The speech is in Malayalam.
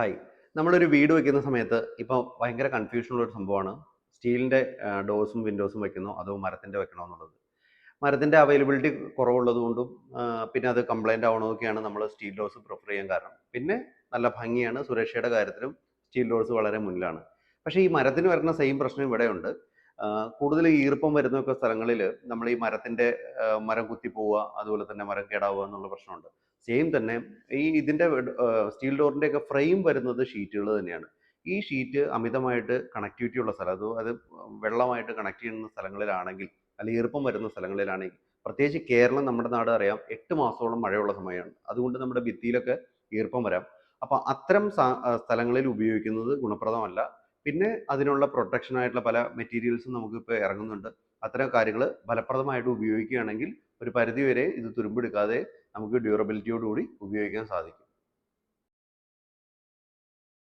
ഹായ്. നമ്മളൊരു വീട് വെക്കുന്ന സമയത്ത് ഇപ്പോൾ ഭയങ്കര കൺഫ്യൂഷനുള്ള ഒരു സംഭവമാണ് സ്റ്റീലിൻ്റെ ഡോഴ്സും വിൻഡോസും വെക്കണോ അതോ മരത്തിൻ്റെ വെക്കണോ എന്നുള്ളത്. മരത്തിൻ്റെ അവൈലബിലിറ്റി കുറവുള്ളത് കൊണ്ടും പിന്നെ അത് കംപ്ലൈൻ്റ് ആവണമൊക്കെയാണ് നമ്മൾ സ്റ്റീൽ ഡോർസ് പ്രിഫർ ചെയ്യാൻ കാരണം. പിന്നെ നല്ല ഭംഗിയാണ്, സുരക്ഷയുടെ കാര്യത്തിലും സ്റ്റീൽ ഡോർസ് വളരെ മുന്നിലാണ്. പക്ഷേ ഈ മരത്തിന് വരുന്ന സെയിം പ്രശ്നം ഇവിടെയുണ്ട്. കൂടുതൽ ഈർപ്പം വരുന്നൊക്കെ സ്ഥലങ്ങളിൽ നമ്മൾ ഈ മരത്തിൻ്റെ മരം കുത്തി പോവുക, അതുപോലെ തന്നെ മരം കേടാവുക എന്നുള്ള പ്രശ്നമുണ്ട്. സെയിം തന്നെ ഇതിൻ്റെ സ്റ്റീൽ ഡോറിൻ്റെയൊക്കെ ഫ്രെയിം വരുന്നത് ഷീറ്റുകൾ തന്നെയാണ്. ഈ ഷീറ്റ് അമിതമായിട്ട് കണക്ടിവിറ്റി ഉള്ള സ്ഥലം, അത് വെള്ളമായിട്ട് കണക്ട് ചെയ്യുന്ന സ്ഥലങ്ങളിലാണെങ്കിൽ, അല്ലെങ്കിൽ ഈർപ്പം വരുന്ന സ്ഥലങ്ങളിലാണെങ്കിൽ, പ്രത്യേകിച്ച് കേരളം, നമ്മുടെ നാട് അറിയാം, 8 മാസത്തോളം മഴയുള്ള സമയമാണ്. അതുകൊണ്ട് നമ്മുടെ ഭിത്തിയിലൊക്കെ ഈർപ്പം വരാം. അപ്പോൾ അത്തരം സ്ഥലങ്ങളിൽ ഉപയോഗിക്കുന്നത് ഗുണപ്രദമല്ല. പിന്നെ അതിനുള്ള പ്രൊട്ടക്ഷൻ ആയിട്ടുള്ള പല മെറ്റീരിയൽസും നമുക്കിപ്പോൾ ഇറങ്ങുന്നുണ്ട്. അത്തരം കാര്യങ്ങൾ ഫലപ്രദമായിട്ട് ഉപയോഗിക്കുകയാണെങ്കിൽ ഒരു പരിധിവരെ ഇത് തുരുമ്പെടുക്കാതെ നമുക്ക് ഡ്യൂറബിലിറ്റിയോടുകൂടി ഉപയോഗിക്കാൻ സാധിക്കും.